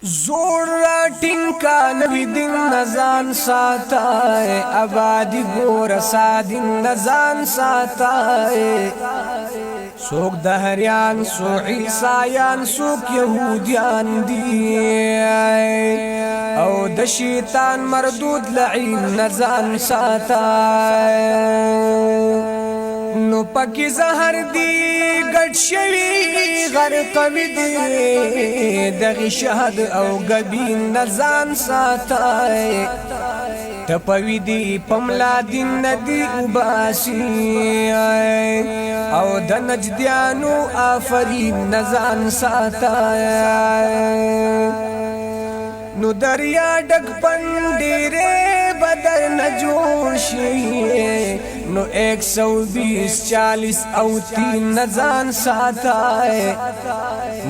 زور ټینګا نوی دین نزان ساتای آبادی ګور سادین نزان ساتای سوک دهریان سو عیسایان سوک یهودیان دی او د شیطان مردود لعین نزان ساتای نو پکی زهر دی گٹ شوی غرقوی دی دغی شهد او گبین نزان ساتای تپوی دی پملا دین ندی اوباسی او د نجدیانو آفرین نزان ساتای نو دریا ڈگ پندیرے بدر نجوشی نو 120 40 او 3 نزان ساتای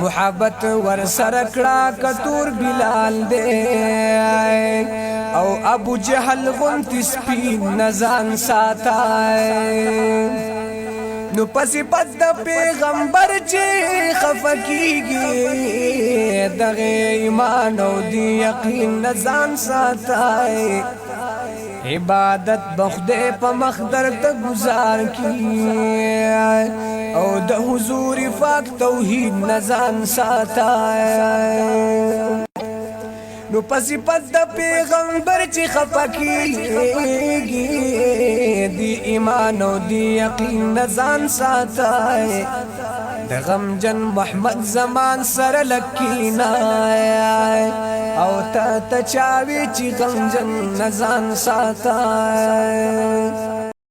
محبت ور سرکڑا کتور بلال دے او ابو جہل غنتی سپین نزان ساتای نو پسی پد دا پیغمبر چی خفکیگی دغی ایمان او دی یقین نزان ساتای عبادت بخدے پا مخدر تا گزار کی او دا حضور فاک توحید نزان ساتای نو پسی پد دا پیغمبر چی خفکیگی دی ایمان او دی یقین نزان ساتای دا غمجن محمد زمان سر لکینای او تا تچاوی چی غمجن نزان ساتای